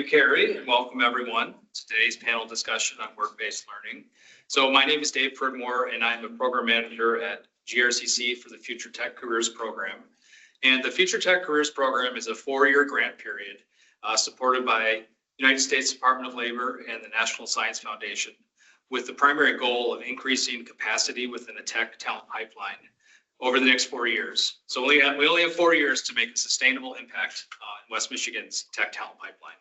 Carrie, and welcome everyone to today's panel discussion on work-based learning. So my name is Dave Pridmore, and I'm a program manager at GRCC for the Future Tech Careers Program. And the Future Tech Careers Program is a 4-year grant period supported by United States Department of Labor and the National Science Foundation, with the primary goal of increasing capacity within the tech talent pipeline over the next 4 years. So we only have 4 years to make a sustainable impact in West Michigan's tech talent pipeline.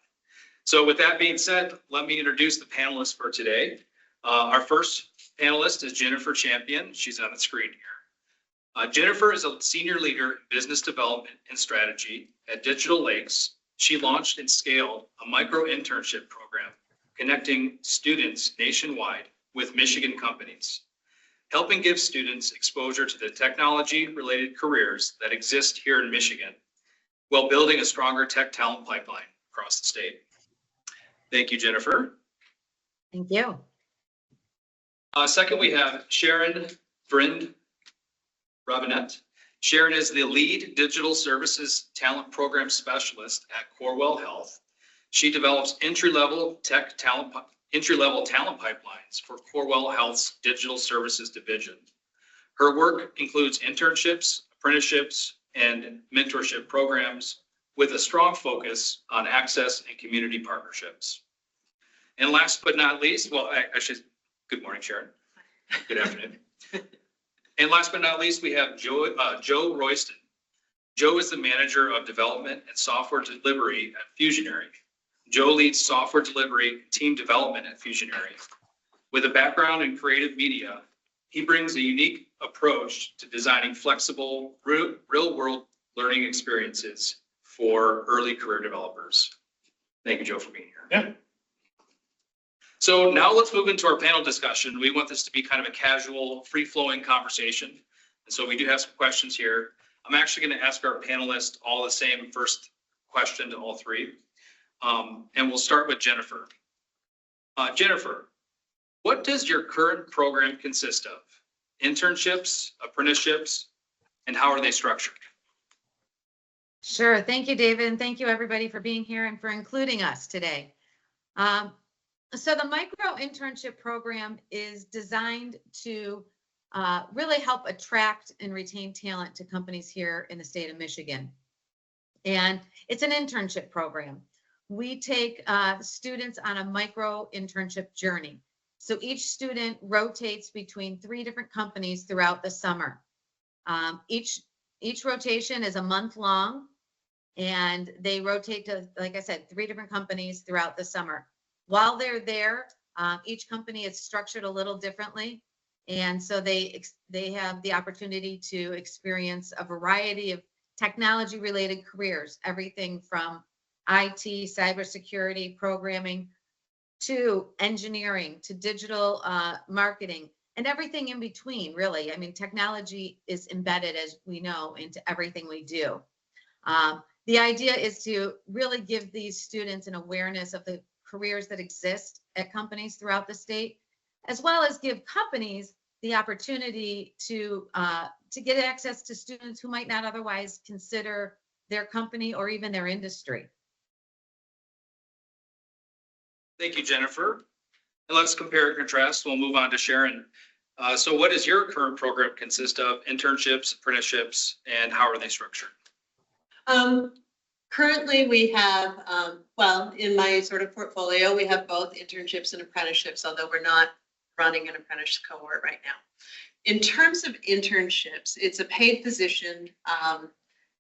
So with that being said, let me introduce the panelists for today. Our first panelist is Jennifer Champion. She's on the screen here. Jennifer is a senior leader in business development and strategy at Digital Lakes. She launched and scaled a micro internship program connecting students nationwide with Michigan companies, helping give students exposure to the technology-related careers that exist here in Michigan, while building a stronger tech talent pipeline across the state. Thank you, Jennifer. Thank you. Second, we have Sharon Vrind-Robinette. Sharon is the lead digital services talent program specialist at Corewell Health. She develops entry-level talent pipelines for Corewell Health's digital services division. Her work includes internships, apprenticeships, and mentorship programs with a strong focus on access and community partnerships. And last but not least, well, actually, good morning, Sharon. Good afternoon. And last but not least, we have Joe Royston. Joe is the manager of development and software delivery at Fusionary. Joe leads software delivery and team development at Fusionary. With a background in creative media, he brings a unique approach to designing flexible, real-world learning experiences for early career developers. Thank you, Joe, for being here. Yeah. So now let's move into our panel discussion. We want this to be kind of a casual, free-flowing conversation. And so we do have some questions here. I'm actually going to ask our panelists all the same first question to all three. And we'll start with Jennifer. Jennifer, what does your current program consist of? Internships, apprenticeships, and how are they structured? Sure. Thank you, David. And thank you, everybody, for being here and for including us today. So the micro internship program is designed to really help attract and retain talent to companies here in the state of Michigan. And it's an internship program. We take students on a micro internship journey. So each student rotates between 3 different companies throughout the summer. Each rotation is a month long, and they rotate to, like I said, 3 different companies throughout the summer. While they're there, each company is structured a little differently. And so they have the opportunity to experience a variety of technology related careers, everything from IT, cybersecurity, programming, to engineering, to digital marketing, and everything in between, really. I mean, technology is embedded, as we know, into everything we do. The idea is to really give these students an awareness of the careers that exist at companies throughout the state, as well as give companies the opportunity to get access to students who might not otherwise consider their company or even their industry. Thank you, Jennifer. And let's compare and contrast. We'll move on to Sharon. So what does your current program consist of? Internships, apprenticeships, and how are they structured? Currently, we have, well, in my sort of portfolio, we have both internships and apprenticeships, although we're not running an apprentice cohort right now. In terms of internships, it's a paid position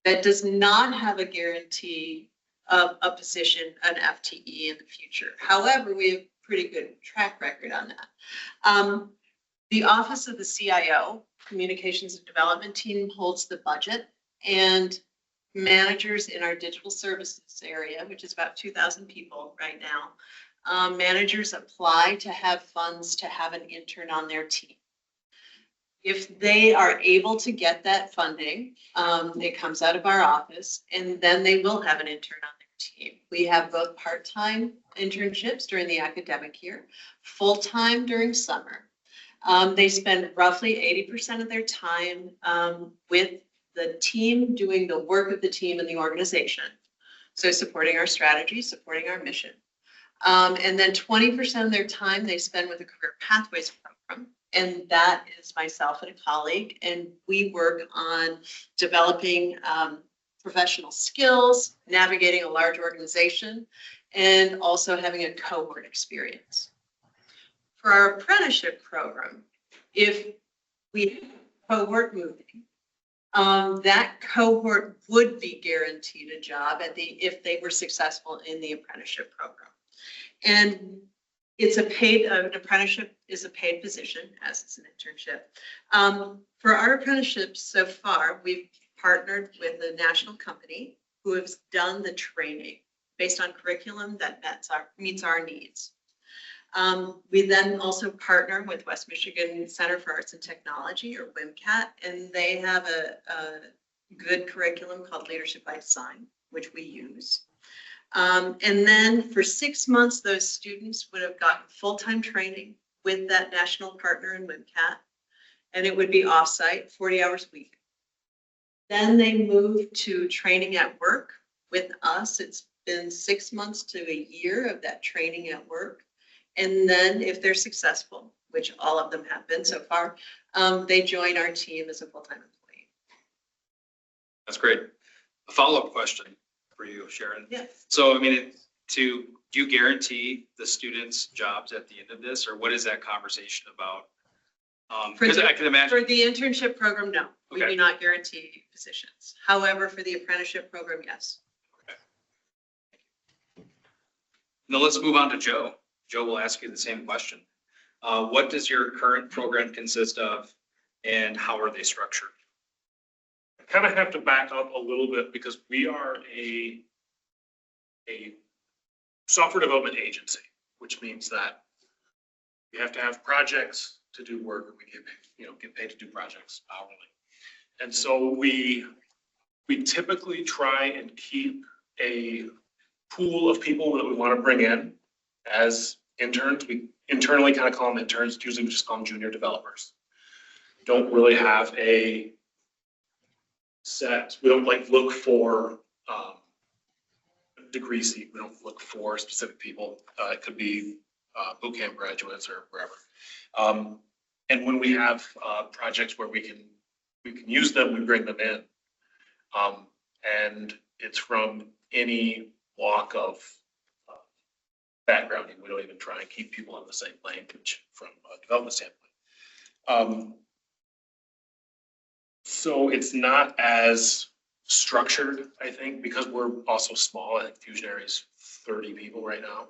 that does not have a guarantee of a position, an FTE in the future. However, we have pretty good track record on that. The Office of the CIO, Communications and Development Team, holds the budget, and managers in our digital services area, which is about 2,000 people right now, managers apply to have funds to have an intern on their team. If they are able to get that funding, it comes out of our office, and then they will have an intern on their team. We have both part-time internships during the academic year, full-time during summer. They spend roughly 80% of their time with the team, doing the work of the team and the organization. So supporting our strategy, supporting our mission. And then 20% of their time they spend with a career pathways program. And that is myself and a colleague. And we work on developing professional skills, navigating a large organization, and also having a cohort experience. For our apprenticeship program, if we have a cohort moving, that cohort would be guaranteed a job if they were successful in the apprenticeship program. And it's an apprenticeship is a paid position, as it's an internship. For our apprenticeships so far, we've partnered with a national company who has done the training based on curriculum that meets our needs. We then also partner with West Michigan Center for Arts and Technology, or WMCAT, and they have a good curriculum called Leadership by Design, which we use. And then for 6 months, those students would have gotten full-time training with that national partner in WMCAT, and it would be off-site, 40 hours a week. Then they move to training at work with us. It's been 6 months to a year of that training at work. And then if they're successful, which all of them have been so far, they join our team as a full-time employee. That's great. A follow-up question for you, Sharon. Yes. So, I mean, do you guarantee the students jobs at the end of this, or what is that conversation about? Because I can imagine. For the internship program, no, we Okay. do not guarantee positions. However, for the apprenticeship program, yes. Now let's move on to Joe. Joe will ask you the same question. What does your current program consist of, and how are they structured? I kind of have to back up a little bit because we are a software development agency, which means that we have to have projects to do work, and we get paid to do projects hourly. And so we typically try and keep a pool of people that we want to bring in as interns. We internally kind of call them interns. Usually we just call them junior developers. Don't really have a set. We don't look for degree seat. We don't look for specific people. It could be boot camp graduates or wherever. And when we have projects where we can use them, we bring them in. And it's from any walk of background. We don't even try and keep people on the same language from a development standpoint. So it's not as structured, I think, because we're also small. I think Fusionary is 30 people right now.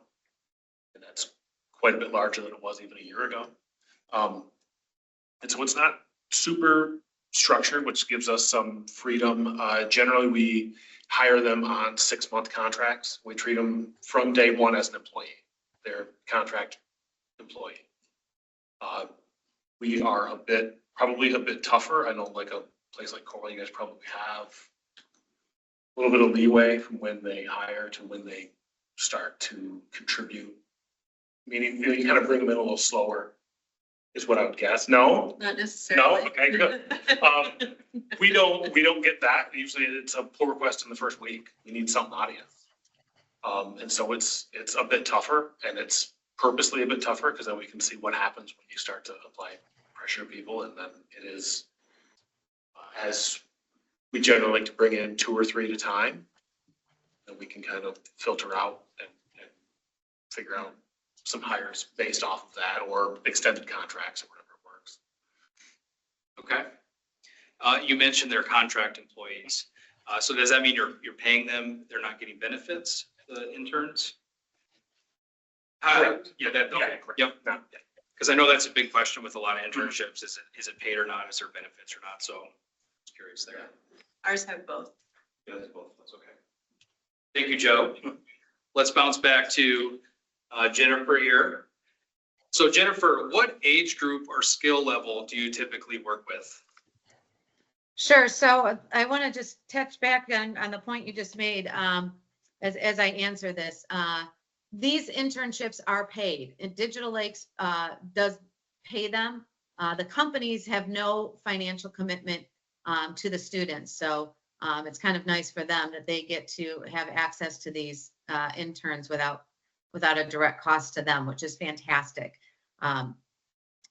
And that's quite a bit larger than it was even a year ago. And so it's not super structured, which gives us some freedom. Generally, we hire them on 6-month contracts. We treat them from day one as an employee. They're contract employee. We are probably a bit tougher. I know like a place like Coral, you guys probably have a little bit of leeway from when they hire to when they start to contribute. Meaning you kind of bring them in a little slower is what I would guess. No? Not necessarily. No? Okay, good. We don't get that. Usually it's a pull request in the first week. We need something out of you. And so it's a bit tougher, and it's purposely a bit tougher because then we can see what happens when you start to apply pressure to people. And then it is, as we generally like to bring in 2 or 3 at a time, and we can kind of filter out and figure out some hires based off of that, or extended contracts or whatever it works. Okay. You mentioned they're contract employees. So does that mean you're paying them, they're not getting benefits, the interns? Correct. Yeah, okay. Correct. Yep. No. Because I know that's a big question with a lot of internships. Is it paid or not? Is there benefits or not? So I'm curious there. Ours have both. Yeah, that's both. That's okay. Thank you, Joe. Let's bounce back to Jennifer here. So Jennifer, what age group or skill level do you typically work with? Sure. So I want to just touch back on the point you just made as I answer this. These internships are paid, and Digital Lakes does pay them. The companies have no financial commitment to the students. So It's kind of nice for them that they get to have access to these interns without a direct cost to them, which is fantastic.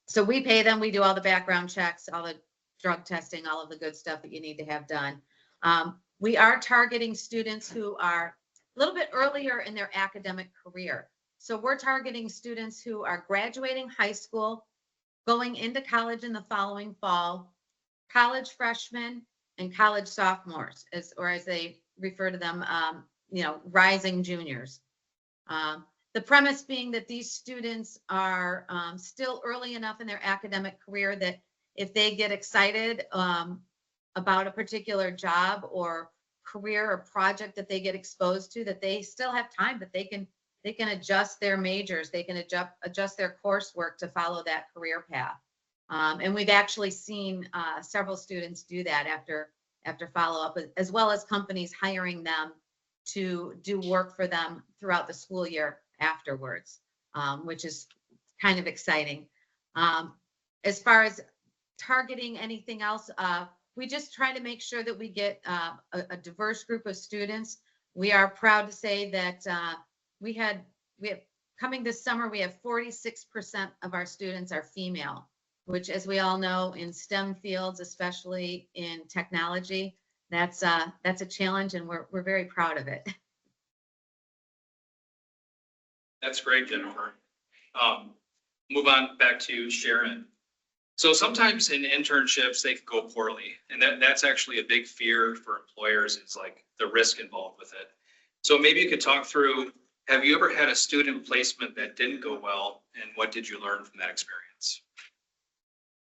So we pay them, we do all the background checks, all the drug testing, all of the good stuff that you need to have done. We are targeting students who are a little bit earlier in their academic career. So we're targeting students who are graduating high school, going into college in the following fall, college freshmen and college sophomores, as they refer to them, rising juniors. The premise being that these students are still early enough in their academic career that if they get excited about a particular job or career or project that they get exposed to, that they still have time, that they can adjust their majors, they can adjust their coursework to follow that career path. And we've actually seen several students do that after follow-up, as well as companies hiring them to do work for them throughout the school year afterwards, which is kind of exciting. As far as targeting anything else, we just try to make sure that we get a diverse group of students. We are proud to say that we have coming this summer, we have 46% of our students are female, which, as we all know, in STEM fields, especially in technology, that's a challenge, and we're very proud of it. That's great, Jennifer. Move on back to Sharon. So sometimes in internships, they can go poorly, and that's actually a big fear for employers, is like the risk involved with it. So maybe you could talk through, have you ever had a student placement that didn't go well, and what did you learn from that experience?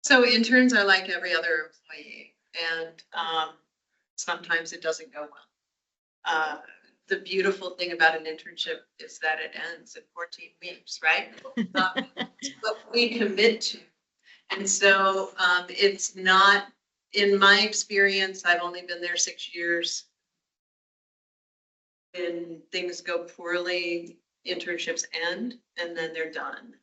So interns are like every other employee, and sometimes it doesn't go well. The beautiful thing about an internship is that it ends in 14 weeks, right? What we commit to. And so it's not, in my experience, I've only been there 6 years. When things go poorly, internships end and then they're done.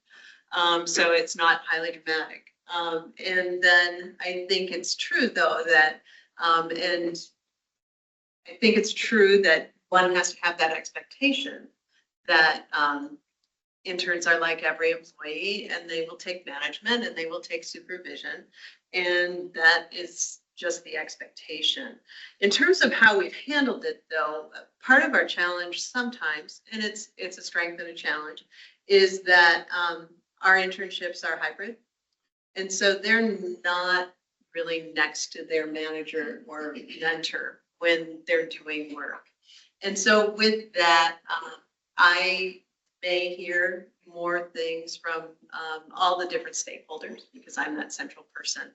So it's not highly dramatic. And then I think it's true though that, and I think it's true that one has to have that expectation that interns are like every employee, and they will take management and they will take supervision. And that is just the expectation. In terms of how we've handled it though, part of our challenge sometimes, and it's a strength and a challenge, is that our internships are hybrid. And so they're not really next to their manager or mentor when they're doing work. And so with that, I may hear more things from all the different stakeholders because I'm that central person.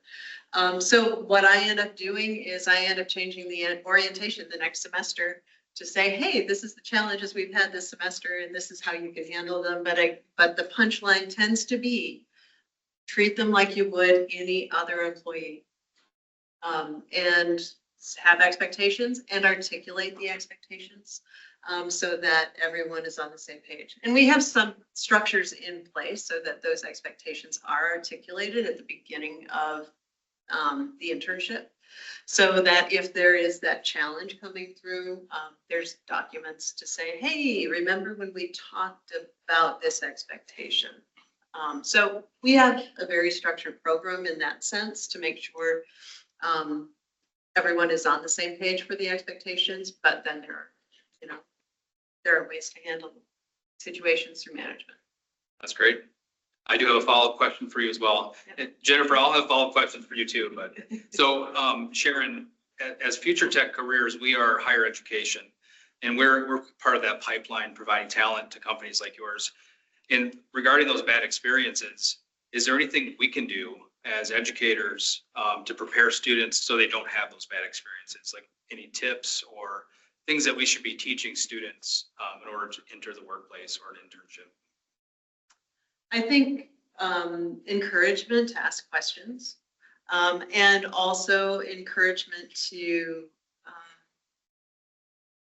So what I end up doing is I end up changing the orientation the next semester to say, hey, this is the challenges we've had this semester and this is how you can handle them. But the punchline tends to be, treat them like you would any other employee. And have expectations and articulate the expectations so that everyone is on the same page. And we have some structures in place so that those expectations are articulated at the beginning of the internship. So that if there is that challenge coming through, there's documents to say, hey, remember when we talked about this expectation? So we have a very structured program in that sense to make sure everyone is on the same page for the expectations, but then there are ways to handle situations through management. That's great. I do have a follow-up question for you as well. And Jennifer, I'll have follow-up questions for you too, but so Sharon, as Future Tech Careers, we are higher education, and we're part of that pipeline providing talent to companies like yours. And regarding those bad experiences, is there anything we can do as educators to prepare students so they don't have those bad experiences? Like any tips or things that we should be teaching students in order to enter the workplace or an internship? I think encouragement to ask questions and also encouragement to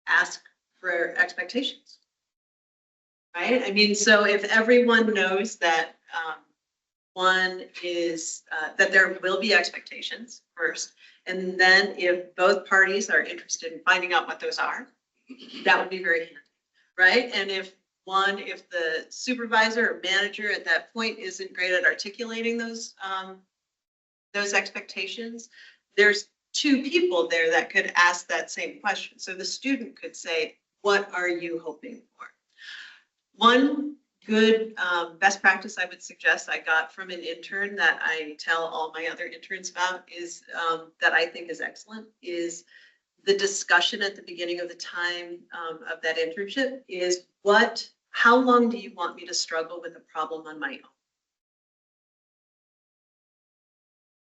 ask for expectations. Right? I mean, so if everyone knows that One is that there will be expectations first. And then if both parties are interested in finding out what those are, that would be very handy, right? And if the supervisor or manager at that point isn't great at articulating those expectations, there's two people there that could ask that same question. So the student could say, what are you hoping for? One good best practice I would suggest I got from an intern that I tell all my other interns about is that I think is excellent is the discussion at the beginning of the time of that internship is how long do you want me to struggle with a problem on my own?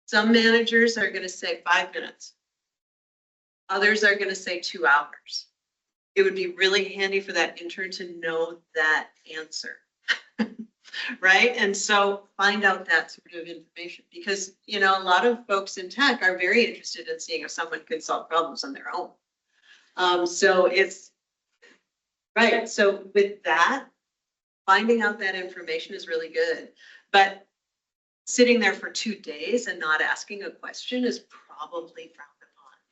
Some managers are going to say 5 minutes. Others are going to say 2 hours. It would be really handy for that intern to know that answer. Right? And so find out that sort of information because, you know, a lot of folks in tech are very interested in seeing if someone can solve problems on their own. So it's right. So with that, finding out that information is really good. But sitting there for 2 days and not asking a question is probably frowned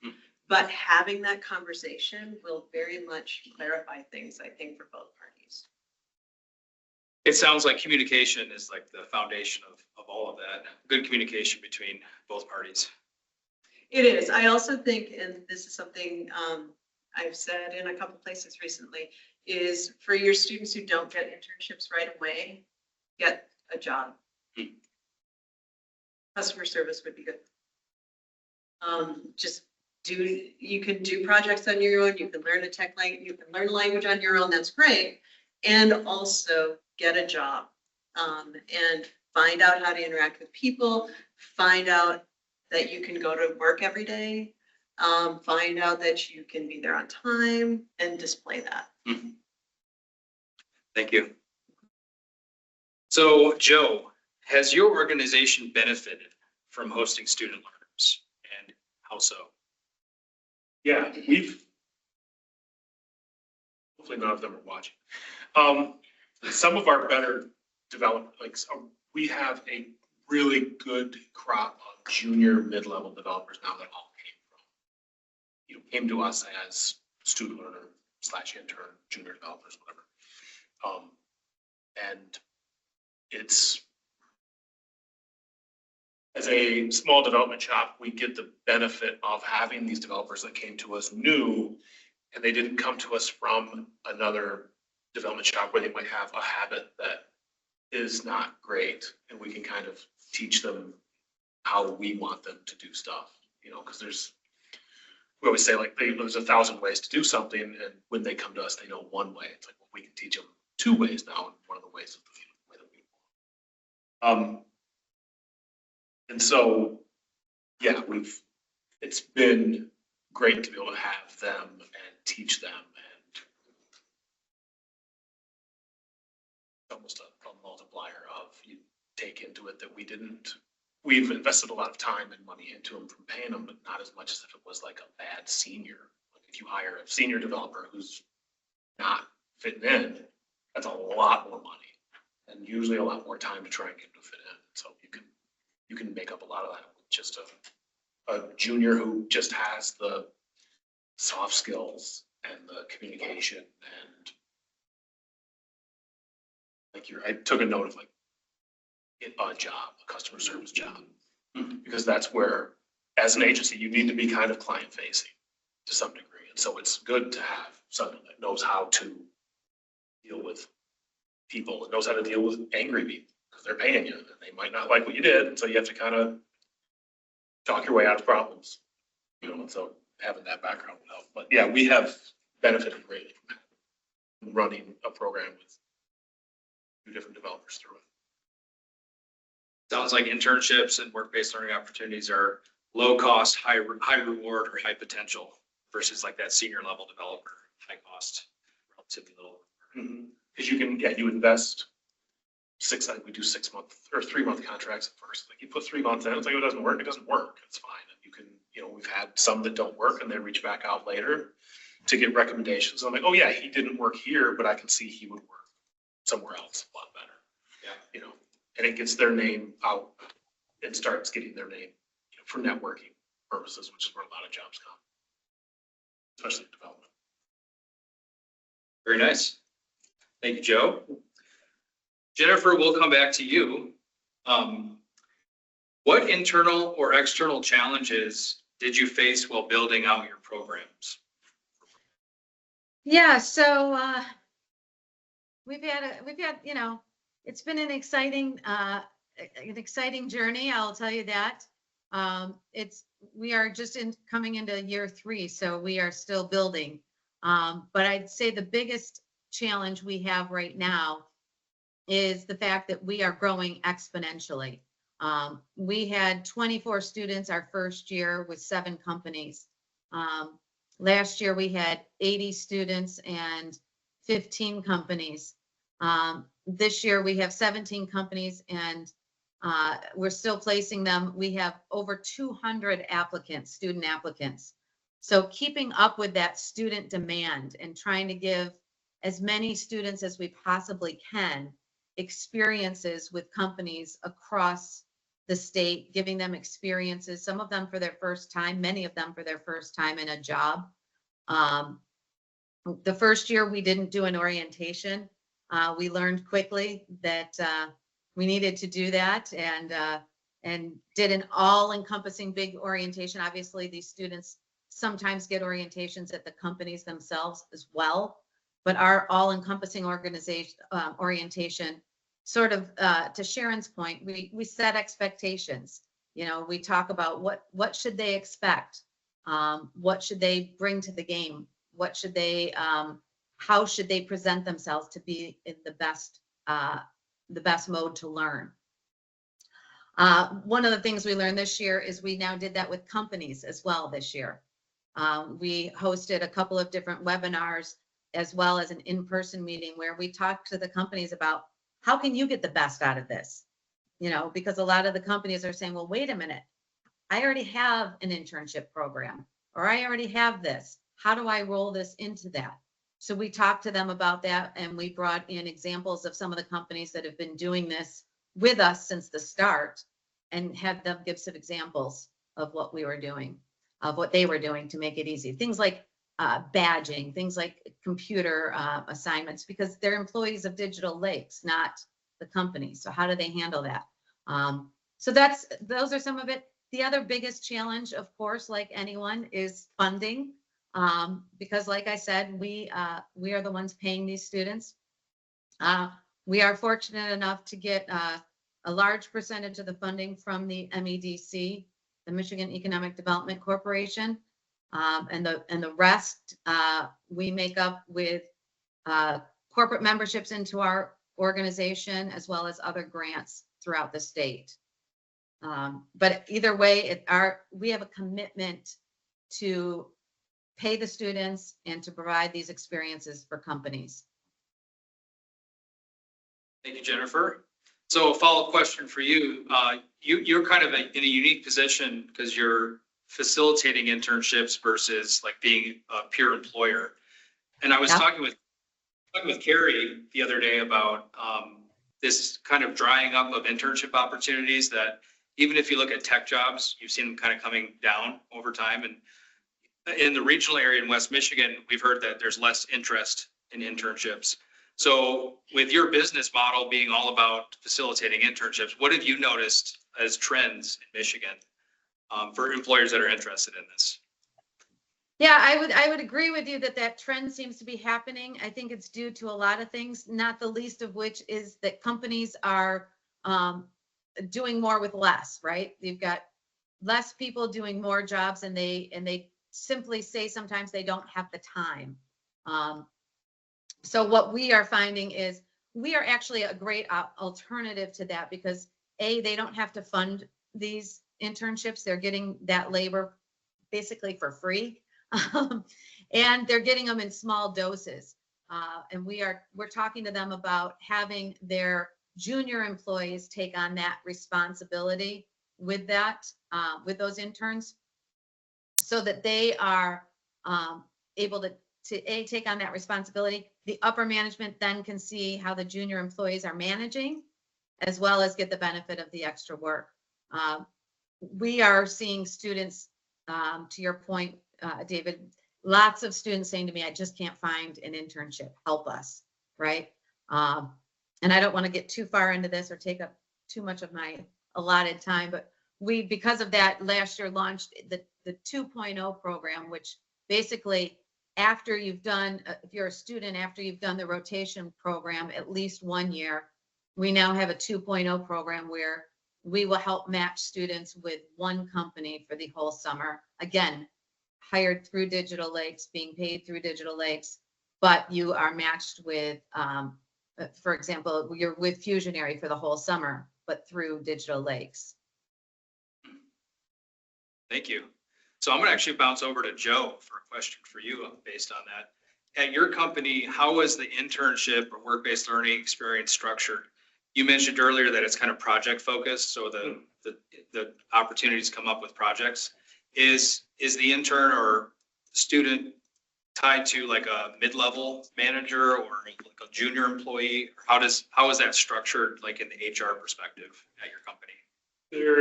upon. But having that conversation will very much clarify things, I think, for both parties. It sounds like communication is like the foundation of all of that. Good communication between both parties. It is. I also think, and this is something I've said in a couple places recently, is for your students who don't get internships right away, get a job. Customer service would be good. You can do projects on your own, you can learn you can learn a language on your own, that's great. And also get a job and find out how to interact with people, find out that you can go to work every day, find out that you can be there on time and display that. Thank you. So Joe, has your organization benefited from hosting student learners and how so? Yeah, hopefully none of them are watching. Some of our better developed, we have a really good crop of junior mid-level developers now that all came to us as student learner / intern, junior developers, whatever. And it's, as a small development shop, we get the benefit of having these developers that came to us new, and they didn't come to us from another development shop where they might have a habit that is not great, and we can kind of teach them how we want them to do stuff, you know, because we always say there's 1,000 ways to do something, and when they come to us, they know one way. It's like, well, we can teach them 2 ways now, and one of the ways is the way that we want. And so, yeah, it's been great to be able to have them and teach them, and almost a multiplier of you take into it that we've invested a lot of time and money into them from paying them, but not as much as if it was like a bad senior. Like if you hire a senior developer who's not fitting in, that's a lot more money and usually a lot more time to try and get them to fit in. So you can make up a lot of that with just a junior who just has the soft skills and the communication and I took a note of a job, a customer service job, because that's where, as an agency, you need to be kind of client facing to some degree. And so it's good to have someone that knows how to deal with people and knows how to deal with angry people because they're paying you and they might not like what you did. And so you have to kind of talk your way out of problems, you know, and so having that background would help. But yeah, we have benefited greatly from running a program with 2 different developers through it. Sounds like internships and work-based learning opportunities are low cost, high reward, or high potential versus like that senior level developer, high cost, relatively little. Because you invest we do 6 month or 3 month contracts at first. Like you put 3 months in, it's like, it doesn't work. It's fine. And you can, we've had some that don't work and they reach back out later to get recommendations. I'm like, oh yeah, he didn't work here, but I can see he would work somewhere else a lot better. Yeah. and it gets their name out. It starts getting their name, for networking purposes, which is where a lot of jobs come, especially in development. Very nice. Thank you, Joe. Jennifer, we'll come back to you. What internal or external challenges did you face while building out your programs? Yeah, so we've had, it's been an exciting journey, I'll tell you that. We are just coming into year 3, so we are still building. But I'd say the biggest challenge we have right now is the fact that we are growing exponentially. We had 24 students our first year with 7 companies. Last year we had 80 students and 15 companies. This year we have 17 companies and we're still placing them. We have over 200 applicants, student applicants. So keeping up with that student demand and trying to give as many students as we possibly can experiences with companies across the state, giving them experiences, some of them for their first time, many of them for their first time in a job. The first year we didn't do an orientation. We learned quickly that we needed to do that and did an all-encompassing big orientation. Obviously, these students sometimes get orientations at the companies themselves as well, but our all-encompassing orientation sort of, to Sharon's point, we set expectations. We talk about what should they expect? What should they bring to the game? What should they, how should they present themselves to be in the best mode to learn? One of the things we learned this year is we now did that with companies as well this year. We hosted a couple of different webinars as well as an in-person meeting where we talked to the companies about how can you get the best out of this? Because a lot of the companies are saying, well, wait a minute, I already have an internship program, or I already have this. How do I roll this into that? So we talked to them about that, and we brought in examples of some of the companies that have been doing this with us since the start and had them give some examples of what we were doing, of what they were doing to make it easy. Things like badging, things like computer assignments, because they're employees of Digital Lakes, not the company. So how do they handle that? So those are some of it. The other biggest challenge, of course, like anyone, is funding. Because like I said, we are the ones paying these students. We are fortunate enough to get a large percentage of the funding from the MEDC, the Michigan Economic Development Corporation. And the rest we make up with corporate memberships into our organization, as well as other grants throughout the state. But either way, we have a commitment to pay the students and to provide these experiences for companies. Thank you, Jennifer. So a follow-up question for you. You're kind of in a unique position because you're facilitating internships versus like being a pure employer. And I was talking with Carrie the other day about this kind of drying up of internship opportunities that even if you look at tech jobs, you've seen them kind of coming down over time. And in the regional area in West Michigan, we've heard that there's less interest in internships. So with your business model being all about facilitating internships, what have you noticed as trends in Michigan for employers that are interested in this? Yeah, I would agree with you that trend seems to be happening. I think it's due to a lot of things, not the least of which is that companies are doing more with less, right? You've got less people doing more jobs, and they simply say sometimes they don't have the time. So what we are finding is we are actually a great alternative to that because they don't have to fund these internships. They're getting that labor basically for free. And they're getting them in small doses. And we're talking to them about having their junior employees take on that responsibility with that, with those interns, so that they are able to take on that responsibility. The upper management then can see how the junior employees are managing, as well as get the benefit of the extra work. We are seeing students, to your point, David, lots of students saying to me, I just can't find an internship, help us, right? And I don't want to get too far into this or take up too much of my allotted time, but we, because of that, last year launched the 2.0 program, which basically after you've done, if you're a student, after you've done the rotation program at least 1 year, we now have a 2.0 program where we will help match students with one company for the whole summer. Again, hired through Digital Lakes, being paid through Digital Lakes, but you are matched with, for example, you're with Fusionary for the whole summer, but through Digital Lakes. Thank you. So I'm going to actually bounce over to Joe for a question for you based on that. At your company, how was the internship or work-based learning experience structured? You mentioned earlier that it's kind of project focused, so the opportunities come up with projects. Is the intern or student tied to like a mid-level manager or like a junior employee? How is that structured, like in the HR perspective at your company?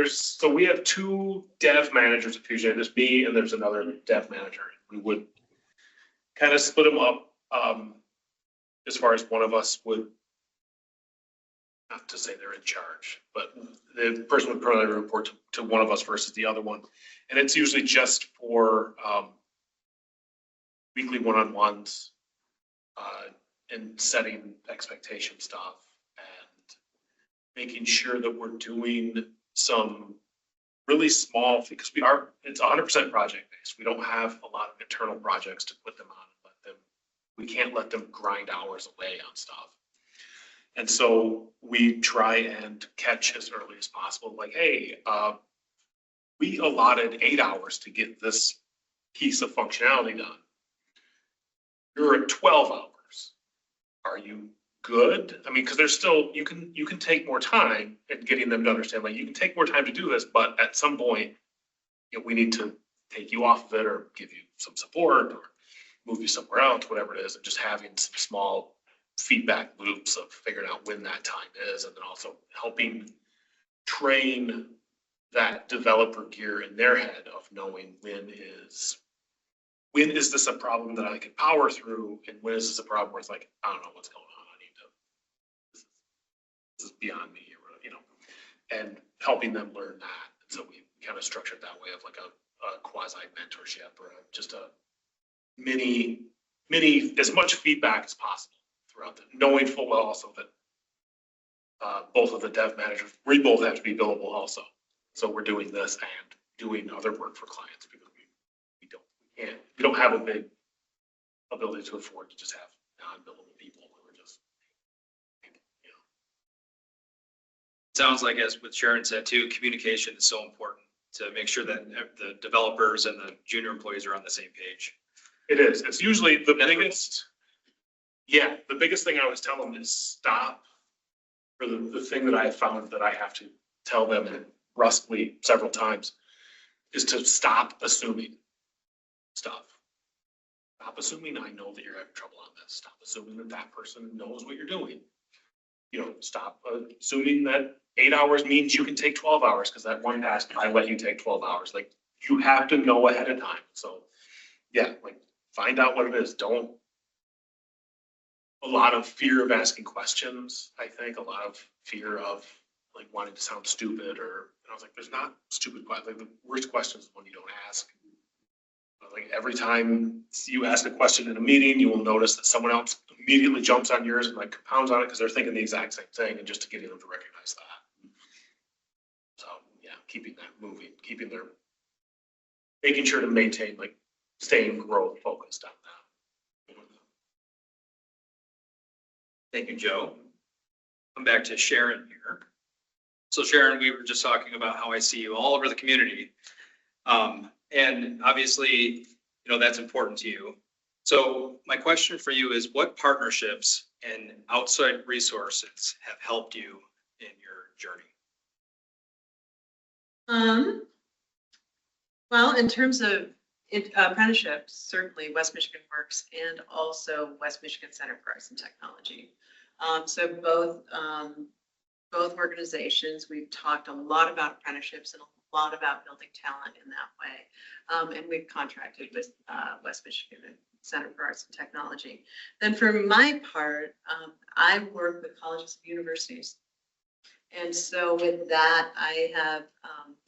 So we have 2 dev managers at Fusion. There's me and there's another dev manager. We would kind of split them up as far as one of us would, not to say they're in charge, but the person would probably report to one of us versus the other one. And it's usually just for weekly one-on-ones and setting expectation stuff and making sure that we're doing some really small, because it's 100% project based. We don't have a lot of internal projects to put them on and we can't let them grind hours away on stuff. And so we try and catch as early as possible, like, hey, we allotted 8 hours to get this piece of functionality done. You're at 12 hours. Are you good? I mean, because there's still, you can take more time in getting them to understand, like, you can take more time to do this, but at some point, we need to take you off of it or give you some support or move you somewhere else, whatever it is, and just having some small feedback loops of figuring out when that time is, and then also helping train that developer gear in their head of knowing when is this a problem that I can power through, and when is this a problem where it's like, I don't know what's going on. This is beyond me, and helping them learn that. And so we kind of structured that way of like a quasi mentorship or just a mini, as much feedback as possible throughout knowing full well also that both of the dev managers, we both have to be billable also. So we're doing this and doing other work for clients because we don't have a big ability to afford to just have non-billable people. We're just, Sounds like, as what Sharon said too, communication is so important to make sure that the developers and the junior employees are on the same page. It is. It's usually the biggest. Yeah, the biggest thing I always tell them is stop. For the thing that I found that I have to tell them brusquely several times is to stop assuming stuff. Stop assuming I know that you're having trouble on this. Stop assuming that that person knows what you're doing. Stop assuming that 8 hours means you can take 12 hours because that one task I let you take 12 hours. Like, you have to know ahead of time. So yeah, like, find out what it is. A lot of fear of asking questions. I think a lot of fear of like wanting to sound stupid and I was like, there's not stupid questions. Like, the worst question is one you don't ask. Like, every time you ask a question in a meeting, you will notice that someone else immediately jumps on yours and like compounds on it because they're thinking the exact same thing, and just to get them to recognize that. So yeah, keeping that moving, making sure to maintain, like, staying growth focused on that. Thank you, Joe. Come back to Sharon here. So Sharon, we were just talking about how I see you all over the community. And obviously, that's important to you. So my question for you is, what partnerships and outside resources have helped you in your journey? Well, in terms of apprenticeships, certainly West Michigan Works and also West Michigan Center for Arts and Technology. So both organizations. We've talked a lot about apprenticeships and a lot about building talent in that way. And we've contracted with West Michigan Center for Arts and Technology. Then for my part, I work with colleges and universities. And so with that, I have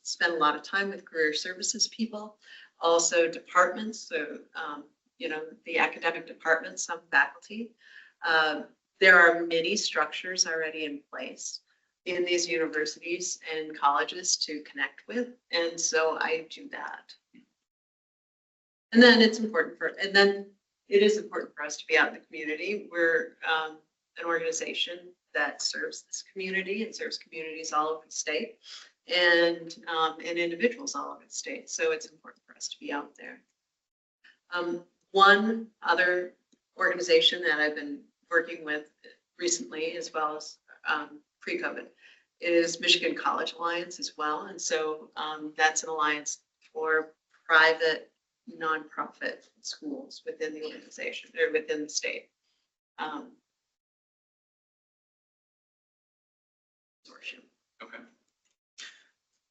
spent a lot of time with career services people, also departments, so, you know, the academic departments, some faculty. There are many structures already in place in these universities and colleges to connect with. And so I do that. And then it is important for us to be out in the community. We're an organization that serves this community and serves communities all over the state and individuals all over the state. So it's important for us to be out there. One other organization that I've been working with recently, as well as pre-COVID, is Michigan College Alliance as well. And so that's an alliance for private nonprofit schools within the organization or within the state. Okay.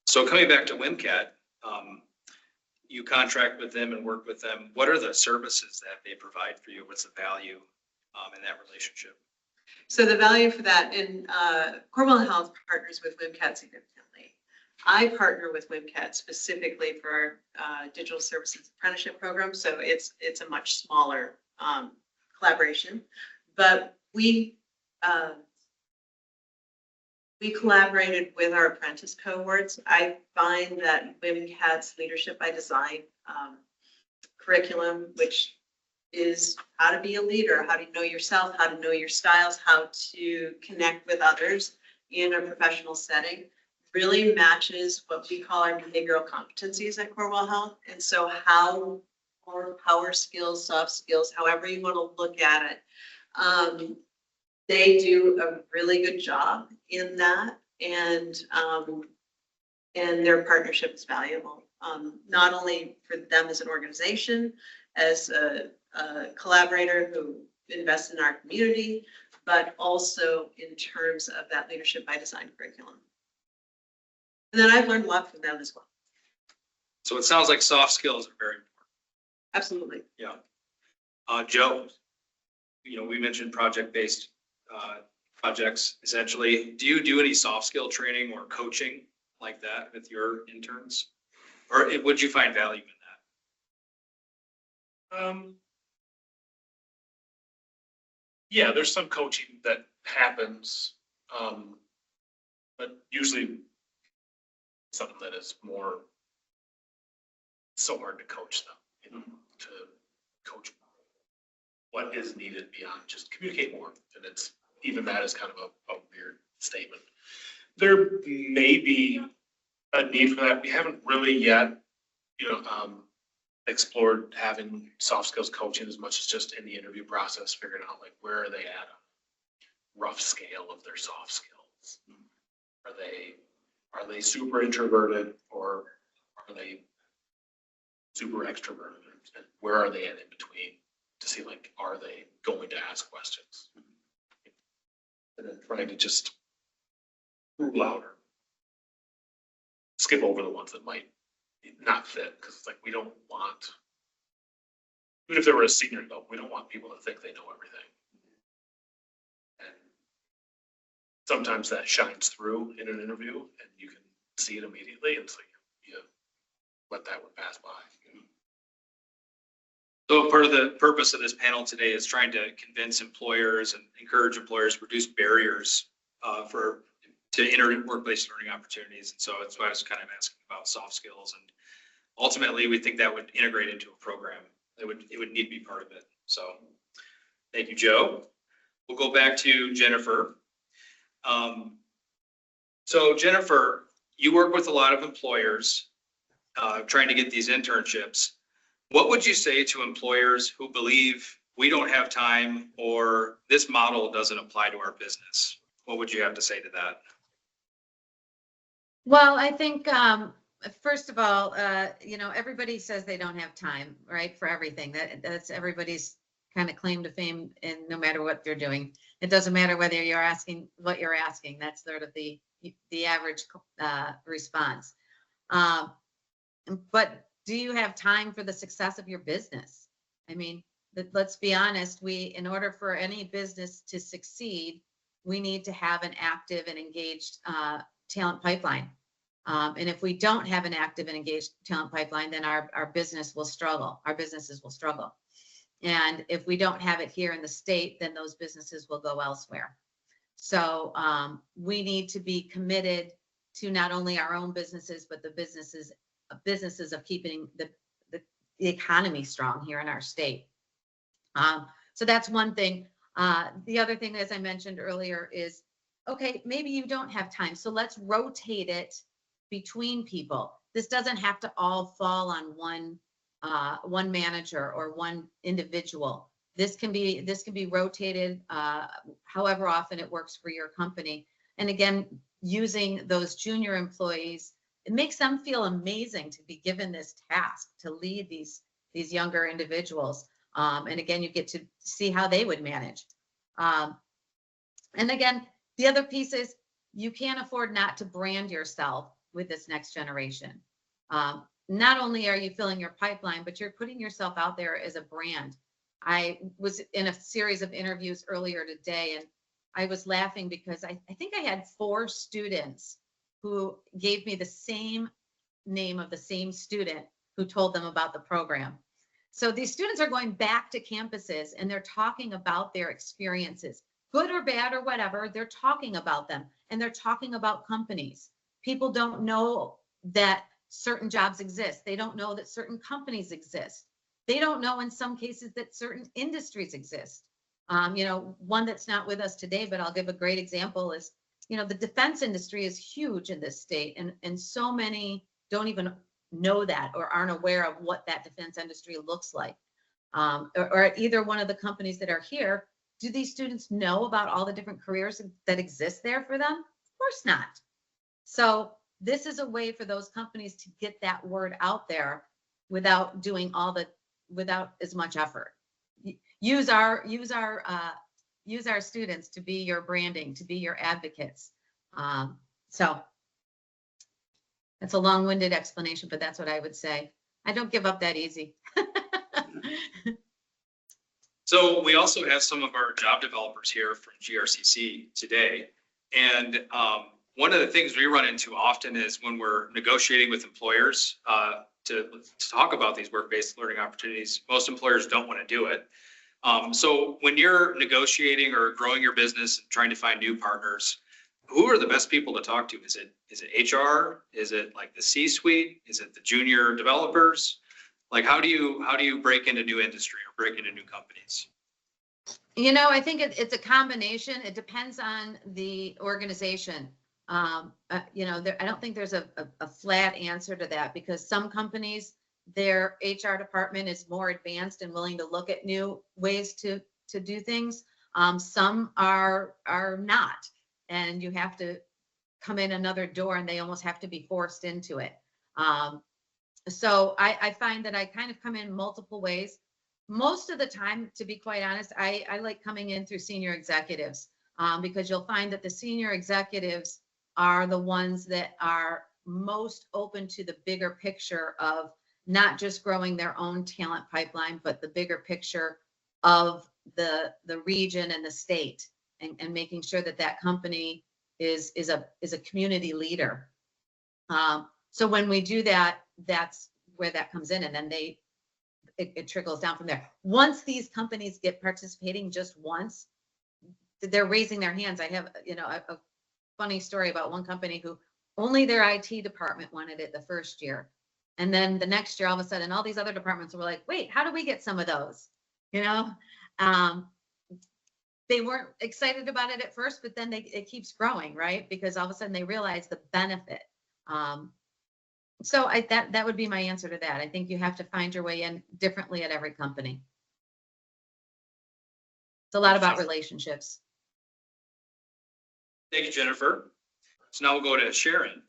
So coming back to WMCAT, you contract with them and work with them. What are the services that they provide for you? What's the value in that relationship? So the value for that, and Cornwall Health partners with WMCAT significantly. I partner with WMCAT specifically for our digital services apprenticeship program. So it's a much smaller collaboration, but we collaborated with our apprentice cohorts. I find that WMCAT's Leadership by Design curriculum, which is how to be a leader, how to know yourself, how to know your styles, how to connect with others in a professional setting, really matches what we call our behavioral competencies at Cornwall Health. And so how our power skills, soft skills, however you want to look at it, they do a really good job in that, and their partnership is valuable, not only for them as an organization, as a collaborator who invests in our community, but also in terms of that Leadership by Design curriculum. And then I've learned a lot from them as well. So it sounds like soft skills are very important. Absolutely. Yeah. Joe, you know, we mentioned project-based projects essentially. Do you do any soft skill training or coaching like that with your interns? Or would you find value in that? Yeah, there's some coaching that happens, but usually something that is more so hard to coach them, you know, to coach what is needed beyond just communicate more. And it's even that is kind of a weird statement. There may be a need for that. We haven't really yet, you know, explored having soft skills coaching as much as just in the interview process, figuring out like where are they at a rough scale of their soft skills. Are they super introverted or are they super extroverted? And where are they at in between to see like, are they going to ask questions? And then trying to just rule out or skip over the ones that might not fit, because it's like we don't want, even if they were a senior adult, we don't want people to think they know everything. And sometimes that shines through in an interview and you can see it immediately, and so you let that one pass by. So part of the purpose of this panel today is trying to convince employers and encourage employers to reduce barriers to enter workplace learning opportunities. And so that's why I was kind of asking about soft skills. And ultimately, we think that would integrate into a program. It would need to be part of it. So thank you, Joe. We'll go back to Jennifer. So Jennifer, you work with a lot of employers trying to get these internships. What would you say to employers who believe we don't have time or this model doesn't apply to our business? What would you have to say to that? Well, I think, first of all, you know, everybody says they don't have time, right, for everything. That's everybody's kind of claim to fame, and no matter what they're doing, it doesn't matter whether you're asking what you're asking. That's sort of the average response. But do you have time for the success of your business? I mean, let's be honest. In order for any business to succeed, we need to have an active and engaged talent pipeline. And if we don't have an active and engaged talent pipeline, then our business will struggle. Our businesses will struggle. And if we don't have it here in the state, then those businesses will go elsewhere. So we need to be committed to not only our own businesses, but the businesses of keeping the economy strong here in our state. So that's one thing. The other thing, as I mentioned earlier, is, okay, maybe you don't have time. So let's rotate it between people. This doesn't have to all fall on one manager or one individual. This can be rotated however often it works for your company. And again, using those junior employees, it makes them feel amazing to be given this task to lead these younger individuals. And again, you get to see how they would manage. And again, the other piece is you can't afford not to brand yourself with this next generation. Not only are you filling your pipeline, but you're putting yourself out there as a brand. I was in a series of interviews earlier today, and I was laughing because I think I had 4 students who gave me the same name of the same student who told them about the program. So these students are going back to campuses and they're talking about their experiences, good or bad or whatever. They're talking about them, and they're talking about companies. People don't know that certain jobs exist. They don't know that certain companies exist. They don't know in some cases that certain industries exist. One that's not with us today, but I'll give a great example is, the defense industry is huge in this state, and so many don't even know that or aren't aware of what that defense industry looks like. Or at either one of the companies that are here, do these students know about all the different careers that exist there for them? Of course not. So this is a way for those companies to get that word out there without doing without as much effort. Use our students to be your branding, to be your advocates. So that's a long-winded explanation, but that's what I would say. I don't give up that easy. So we also have some of our job developers here from GRCC today. And one of the things we run into often is when we're negotiating with employers to talk about these work-based learning opportunities, most employers don't want to do it. So when you're negotiating or growing your business and trying to find new partners, who are the best people to talk to? Is it HR? Is it like the C-suite? Is it the junior developers? Like, how do you break into new industry or break into new companies? I think it's a combination. It depends on the organization. I don't think there's a flat answer to that, because some companies, their HR department is more advanced and willing to look at new ways to do things. Some are not, and you have to come in another door, and they almost have to be forced into it. So I find that I kind of come in multiple ways. Most of the time, to be quite honest, I like coming in through senior executives, because you'll find that the senior executives are the ones that are most open to the bigger picture of not just growing their own talent pipeline, but the bigger picture of the region and the state, and making sure that company is a community leader. So when we do that, that's where that comes in, and then it trickles down from there. Once these companies get participating just once, they're raising their hands. I have a funny story about one company who only their IT department wanted it the first year. And then the next year, all of a sudden, all these other departments were like, wait, how do we get some of those? They weren't excited about it at first, but then it keeps growing, right? Because all of a sudden they realize the benefit. So that would be my answer to that. I think you have to find your way in differently at every company. It's a lot about relationships. Thank you, Jennifer. So now we'll go to Sharon.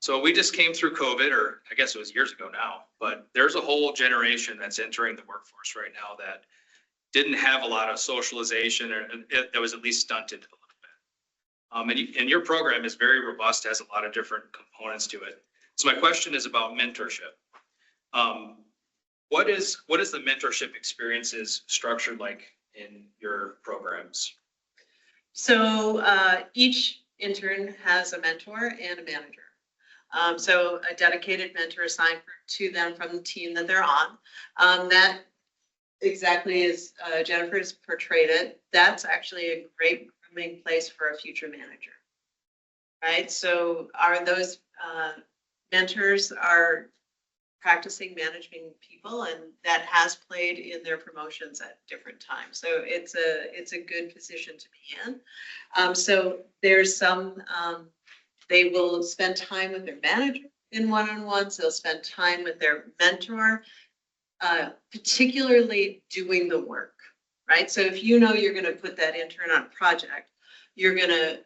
So we just came through COVID, or I guess it was years ago now, but there's a whole generation that's entering the workforce right now that didn't have a lot of socialization, or that was at least stunted a little bit. And your program is very robust, has a lot of different components to it. So my question is about mentorship. What is the mentorship experiences structured like in your programs? So each intern has a mentor and a manager. So a dedicated mentor assigned to them from the team that they're on. That exactly as Jennifer has portrayed it, that's actually a great grooming place for a future manager. Right? So are those mentors are practicing managing people, and that has played in their promotions at different times. So it's a good position to be in. So there's some, they will spend time with their manager in one-on-ones. They'll spend time with their mentor, particularly doing the work, right? So if you know you're going to put that intern on a project, you're going to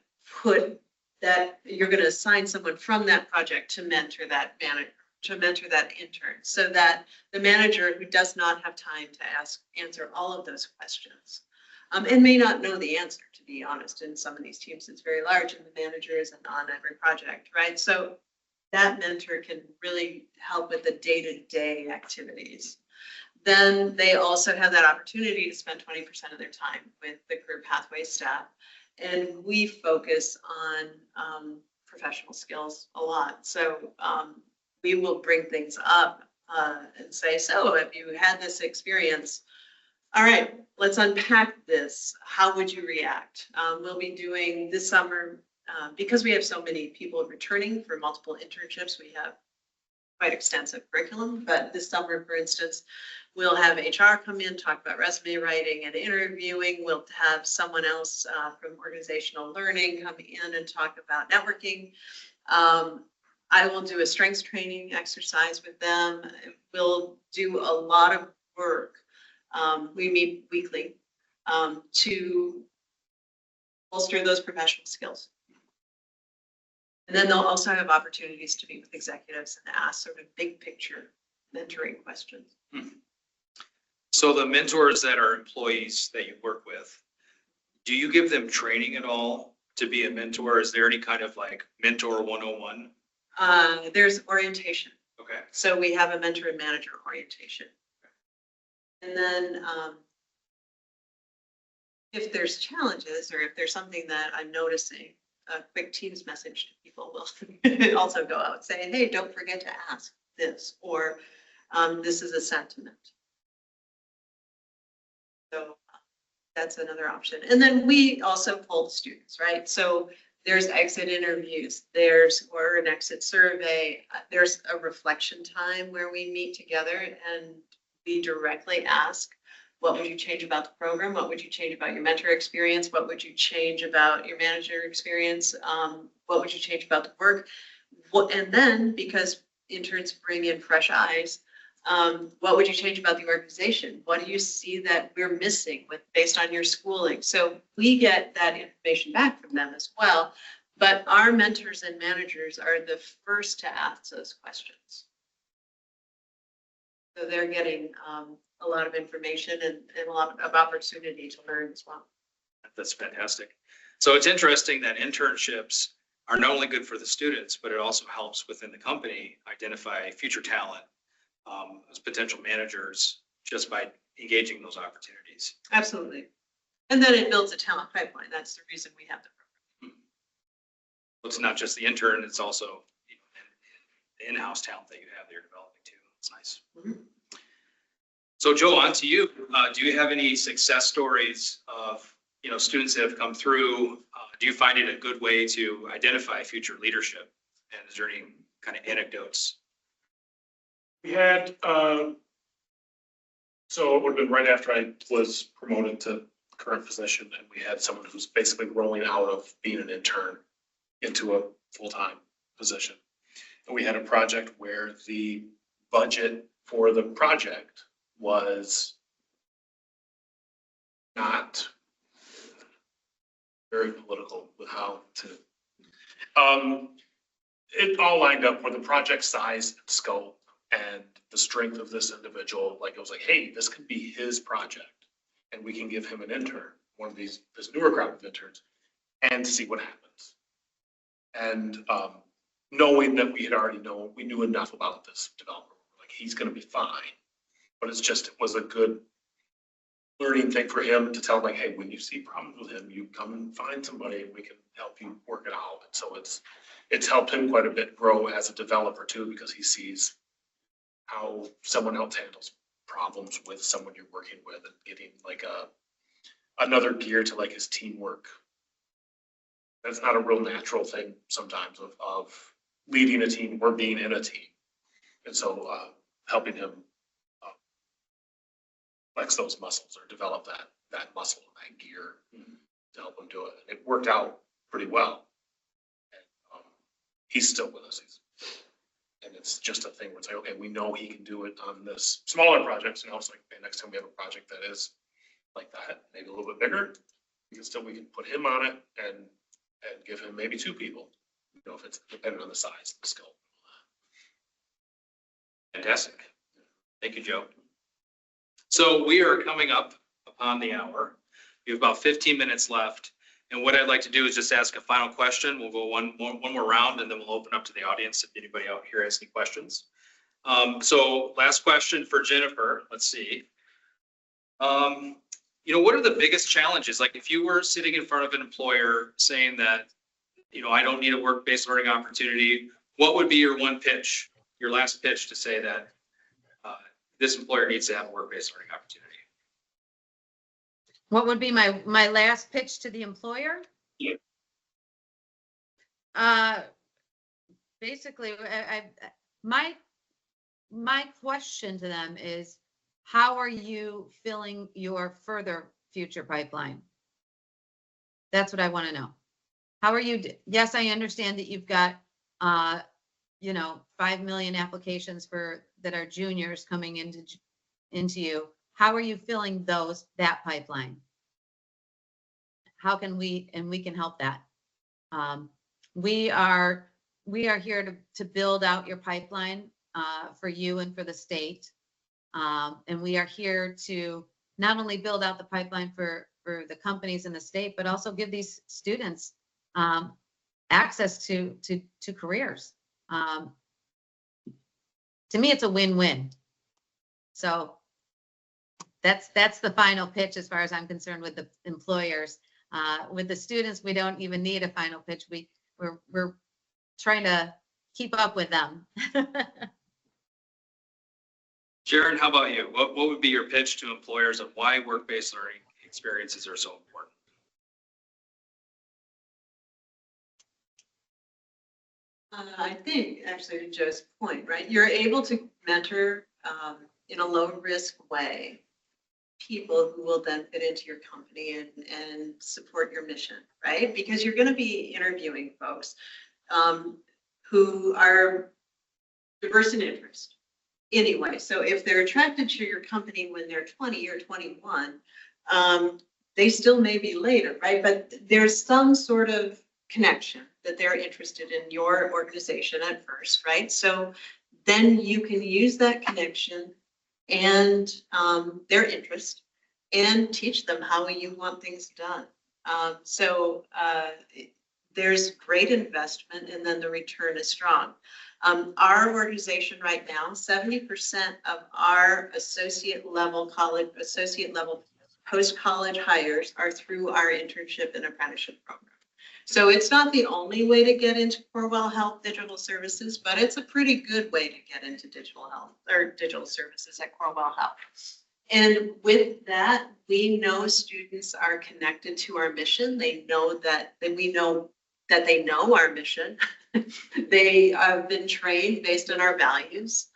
assign someone from that project to mentor that manager, to mentor that intern, so that the manager who does not have time to answer all of those questions, and may not know the answer, to be honest. In some of these teams, it's very large and the manager isn't on every project, right? So that mentor can really help with the day-to-day activities. Then they also have that opportunity to spend 20% of their time with the career pathway staff. And we focus on professional skills a lot. So we will bring things up and say, so if you had this experience, all right, let's unpack this. How would you react? We'll be doing this summer, because we have so many people returning for multiple internships, we have quite extensive curriculum. But this summer, for instance, we'll have HR come in, talk about resume writing and interviewing. We'll have someone else from organizational learning come in and talk about networking. I will do a strengths training exercise with them. We'll do a lot of work. We meet weekly to bolster those professional skills. And then they'll also have opportunities to meet with executives and ask sort of big picture mentoring questions. So the mentors that are employees that you work with, do you give them training at all to be a mentor? Is there any kind of like mentor 101? There's orientation. Okay. So we have a mentor and manager orientation. And then if there's challenges or if there's something that I'm noticing, a quick Teams message to people will also go out saying, hey, don't forget to ask this, or this is a sentiment. So that's another option. And then we also poll students, right? So there's exit interviews, or an exit survey. There's a reflection time where we meet together and we directly ask, what would you change about the program? What would you change about your mentor experience? What would you change about your manager experience? What would you change about the work? And then, because interns bring in fresh eyes, what would you change about the organization? What do you see that we're missing based on your schooling? So we get that information back from them as well. But our mentors and managers are the first to ask those questions. So they're getting a lot of information and a lot of opportunity to learn as well. That's fantastic. So it's interesting that internships are not only good for the students, but it also helps within the company identify future talent as potential managers just by engaging those opportunities. Absolutely. And then it builds a talent pipeline. That's the reason we have the program. It's not just the intern, it's also the in-house talent that you have that you're developing too. It's nice. Mm-hmm. So Joe, on to you. Do you have any success stories of students that have come through? Do you find it a good way to identify future leadership? And is there any kind of anecdotes? We had, so it would have been right after I was promoted to the current position, and we had someone who's basically rolling out of being an intern into a full-time position. And we had a project where the budget for the project was not very political with how to, it all lined up where the project size and scope and the strength of this individual, like it was like, hey, this could be his project. and we can give him an intern, one of this newer crop of interns, and see what happens. And knowing that we knew enough about this developer, like he's gonna be fine. But it was a good learning thing for him to tell him like, hey, when you see problems with him, you come and find somebody and we can help you work it out. And so it's helped him quite a bit grow as a developer too, because he sees how someone else handles problems with someone you're working with and getting like another gear to like his teamwork. That's not a real natural thing sometimes of leading a team or being in a team. And so helping him flex those muscles or develop that muscle, that gear to help him do it. And it worked out pretty well. And, he's still with us. And it's just a thing where it's like, okay, we know he can do it on this smaller projects. And I was like, man, next time we have a project that is like that, maybe a little bit bigger, we can put him on it and give him maybe 2 people, if it's depending on the size of the scope. Fantastic. Thank you, Joe. So we are coming up upon the hour. We have about 15 minutes left. And what I'd like to do is just ask a final question. We'll go one more round and then we'll open up to the audience if anybody out here has any questions. So last question for Jennifer. Let's see. What are the biggest challenges? Like if you were sitting in front of an employer saying that, I don't need a work-based learning opportunity, what would be your one pitch, your last pitch to say that this employer needs to have a work-based learning opportunity? What would be my last pitch to the employer? Yeah. Basically, my question to them is, how are you filling your further future pipeline? That's what I want to know. How are you? Yes, I understand that you've got, 5 million applications that are juniors coming into you. How are you filling that pipeline? How can we can help that? We are here to build out your pipeline for you and for the state. And we are here to not only build out the pipeline for the companies in the state, but also give these students access to careers. To me, it's a win-win. So that's the final pitch as far as I'm concerned with the employers. With the students, we don't even need a final pitch. We're trying to keep up with them. Jaron, how about you? What would be your pitch to employers of why work-based learning experiences are so important? I think actually to Joe's point, right? You're able to mentor in a low risk way people who will then fit into your company and support your mission, right? Because you're going to be interviewing folks who are diverse in interest anyway. So if they're attracted to your company when they're 20 or 21, they still may be later, right? But there's some sort of connection that they're interested in your organization at first, right? So then you can use that connection and their interest and teach them how you want things done. So there's great investment and then the return is strong. Our organization right now, 70% of our associate level post-college hires are through our internship and apprenticeship program. So it's not the only way to get into Corewell Health Digital Services, but it's a pretty good way to get into digital health or digital services at Corewell Health. And with that, we know students are connected to our mission. They know that we know that they know our mission. They have been trained based on our values.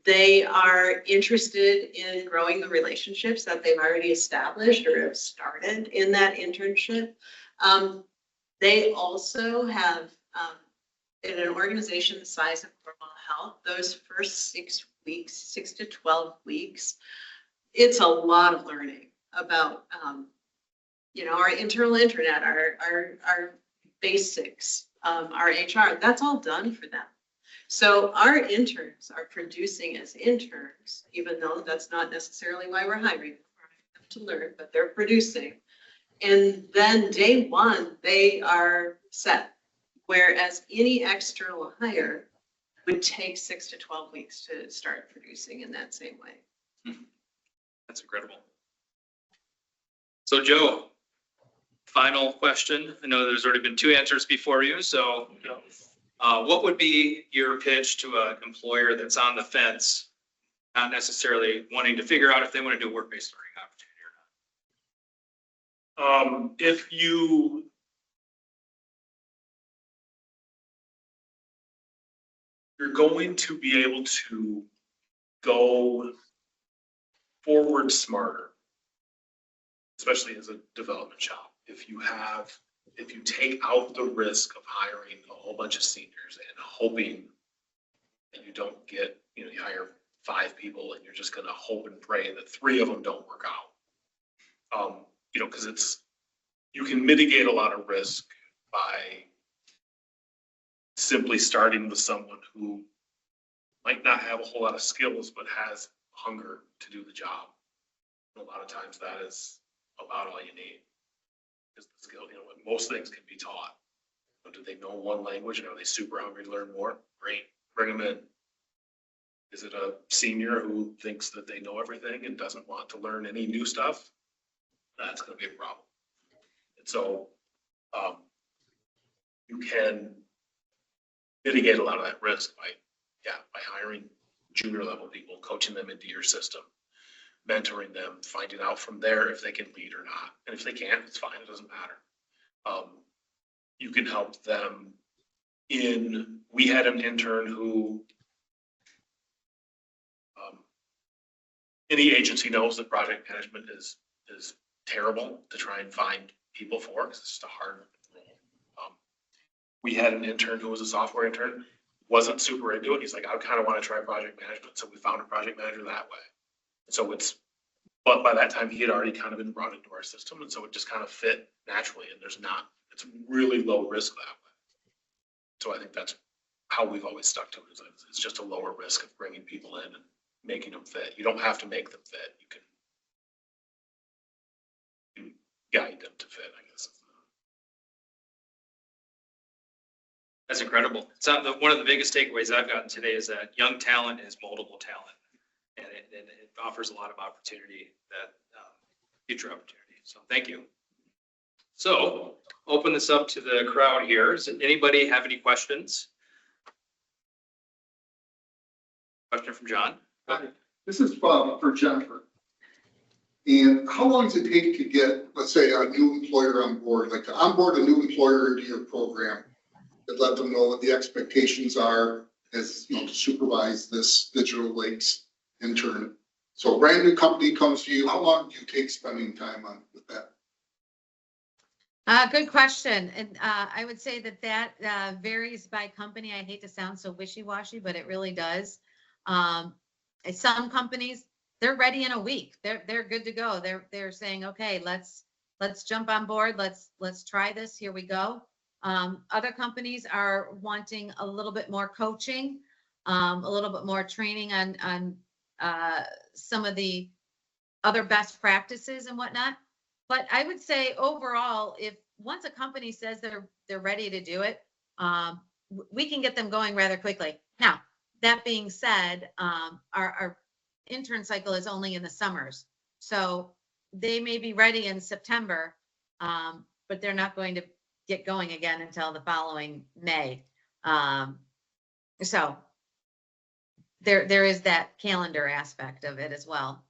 They are interested in growing the relationships that they've already established or have started in that internship. They also have, in an organization the size of Corewell Health, those first 6 weeks, 6 to 12 weeks, it's a lot of learning about, our internal internet, our basics, our HR, that's all done for them. So our interns are producing as interns, even though that's not necessarily why we're hiring them to learn, but they're producing. And then day one, they are set. Whereas any external hire would take 6 to 12 weeks to start producing in that same way. That's incredible. So Joe, final question. I know there's already been 2 answers before you, so what would be your pitch to an employer that's on the fence, not necessarily wanting to figure out if they want to do a work-based learning opportunity or not? If you're going to be able to go forward smarter, especially as a development shop, if you take out the risk of hiring a whole bunch of seniors and hoping that you don't get, you hire 5 people and you're just gonna hope and pray that 3 of them don't work out. Because you can mitigate a lot of risk by simply starting with someone who might not have a whole lot of skills, but has hunger to do the job. And a lot of times that is about all you need. Because the skill, most things can be taught. Do they know one language and are they super hungry to learn more? Great, bring them in. Is it a senior who thinks that they know everything and doesn't want to learn any new stuff? That's going to be a problem. And so you can mitigate a lot of that risk by hiring junior level people, coaching them into your system, mentoring them, finding out from there if they can lead or not. And if they can't, it's fine, it doesn't matter. You can help them we had an intern who, any agency knows that project management is terrible to try and find people for, because it's just a hard role. We had an intern who was a software intern, wasn't super into it. He's like, I kind of want to try project management. So we found a project manager that way. So but by that time he had already kind of been brought into our system. And so it just kind of fit naturally. And it's really low risk that way. So I think that's how we've always stuck to it. It's just a lower risk of bringing people in and making them fit. You don't have to make them fit. You can guide them to fit, I guess. That's incredible. So one of the biggest takeaways I've gotten today is that young talent is moldable talent, and it offers a lot of opportunity, that future opportunity. So thank you. So open this up to the crowd here. Does anybody have any questions? Question from John. Hi, this is for Jennifer. And how long does it take to get, let's say, a new employer on board, like to onboard a new employer into your program, that let them know what the expectations are as, to supervise this Digital Lakes intern? So a brand new company comes to you, how long do you take spending time with that? Good question. And I would say that varies by company. I hate to sound so wishy-washy, but it really does. Some companies, they're ready in a week. They're good to go. They're saying, okay, let's jump on board. Let's try this. Here we go. Other companies are wanting a little bit more coaching, a little bit more training on some of the other best practices and whatnot. But I would say overall, if once a company says they're ready to do it, we can get them going rather quickly. Now, that being said, our intern cycle is only in the summers. So they may be ready in September, but they're not going to get going again until the following May. So there is that calendar aspect of it as well.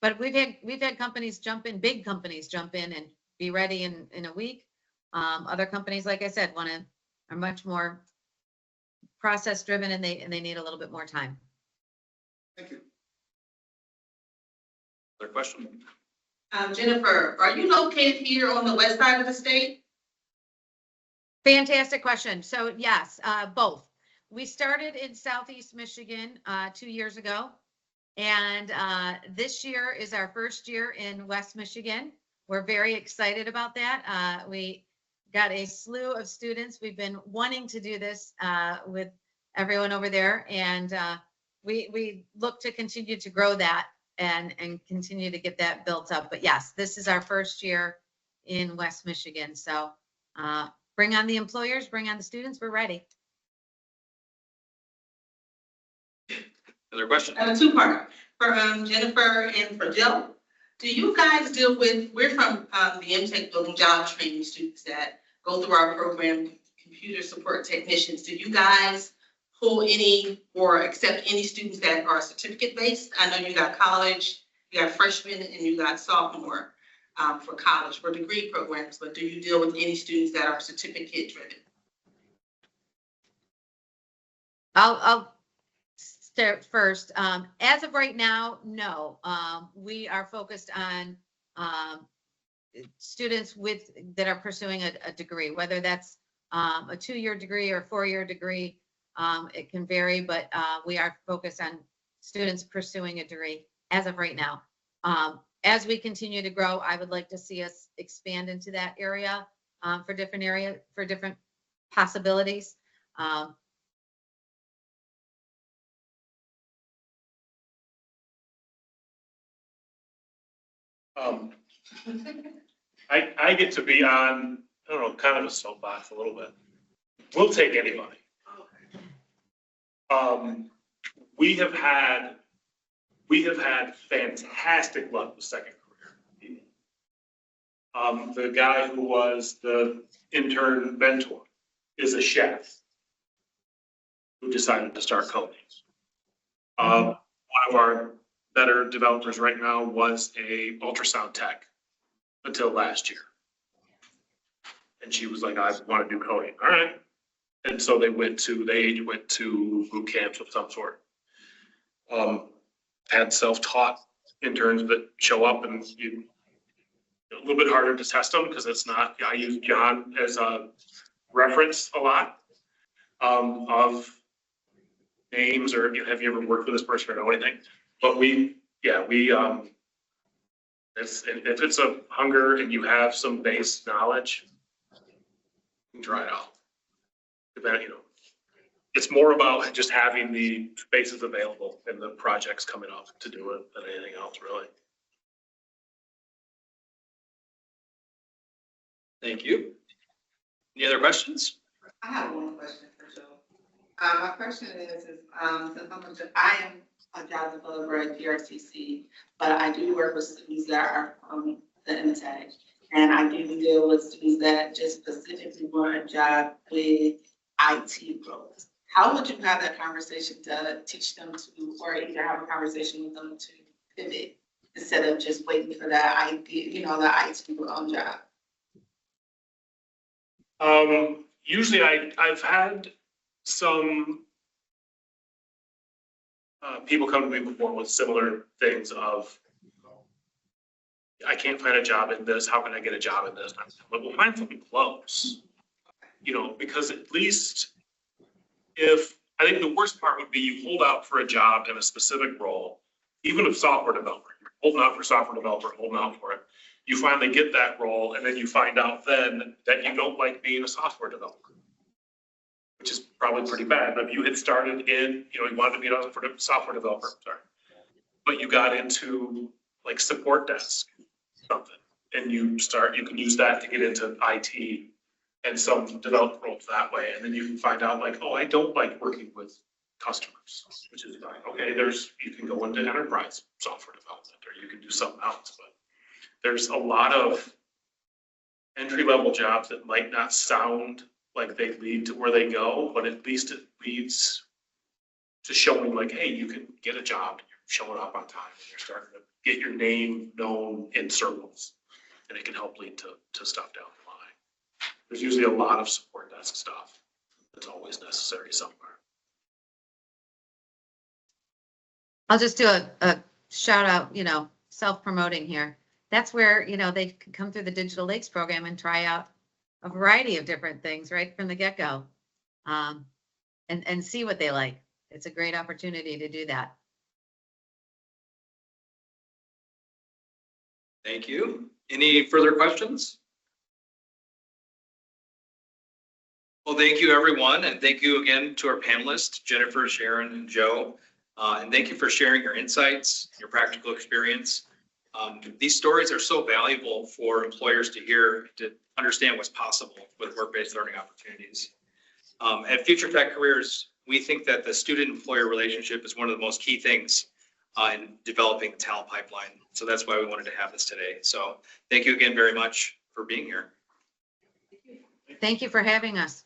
But we've had companies jump in, big companies jump in and be ready in a week. Other companies, like I said, are much more process driven, and they need a little bit more time. Thank you. Other question? Jennifer, are you located here on the west side of the state? Fantastic question. So yes, both. We started in Southeast Michigan 2 years ago. And this year is our first year in West Michigan. We're very excited about that. We got a slew of students. We've been wanting to do this with everyone over there. And we look to continue to grow that. and continue to get that built up. But yes, this is our first year in West Michigan. So bring on the employers, bring on the students. We're ready. Other questions? I have a two-parter for Jennifer and for Joe. Do you guys deal with, we're from the MTech Building Job Training students that go through our program, computer support technicians. Do you guys pull any or accept any students that are certificate-based? I know you got college, you got freshmen, and you got sophomore for college, for degree programs, but do you deal with any students that are certificate-driven? I'll start first. As of right now, no. We are focused on students that are pursuing a degree, whether that's a 2-year degree or 4-year degree. It can vary, but we are focused on students pursuing a degree as of right now. As we continue to grow, I would like to see us expand into that area for different possibilities. I get to be on, I don't know, kind of a soapbox a little bit. We'll take anybody. We have had fantastic luck with second career. The guy who was the intern mentor is a chef who decided to start coding. One of our better developers right now was a ultrasound tech until last year. And she was like, I want to do coding. All right. And so they went to boot camps of some sort. Had self-taught interns that show up and a little bit harder to test them because it's not, I use John as a reference a lot of names or have you ever worked with this person or know anything? But if it's a hunger and you have some base knowledge, you can try it out. It's more about just having the spaces available and the projects coming up to do it than anything else, really. Thank you. Any other questions? I have one question for Joe. My question is since I am a job developer at GRCC, but I do work with students that are from the MTech, and I do deal with students that just specifically want a job with IT roles. How would you have that conversation to teach them to, or either have a conversation with them to pivot instead of just waiting for that idea, the IT job? Usually I've had some people come to me before with similar things of, I can't find a job in this. How can I get a job in this? I'm like, well, find something close, because at least I think the worst part would be you hold out for a job in a specific role, even if software developer, you're holding out for software developer, holding out for it. You finally get that role and then you find out then that you don't like being a software developer, which is probably pretty bad. But if you had started in, you wanted to be a software developer, but you got into like support desk, something, and you can use that to get into IT and some development roles that way. And then you can find out like, oh, I don't like working with customers, which is fine. Okay, you can go into enterprise software development or you can do something else, but there's a lot of entry-level jobs that might not sound like they lead to where they go, but at least it leads to showing like, hey, you can get a job, and you're showing up on time, and you're starting to get your name known in circles, and it can help lead to stuff down the line. There's usually a lot of support desk stuff that's always necessary somewhere. I'll just do a shout out, self-promoting here. That's where, they can come through the Digital Lakes program and try out a variety of different things right from the get-go, and see what they like. It's a great opportunity to do that. Thank you. Any further questions? Well, thank you, everyone. And thank you again to our panelists, Jennifer, Sharon, and Joe. And thank you for sharing your insights, your practical experience. These stories are so valuable for employers to hear, to understand what's possible with work-based learning opportunities. At Future Tech Careers, we think that the student-employer relationship is one of the most key things in developing the talent pipeline. So that's why we wanted to have this today. So thank you again very much for being here. Thank you for having us.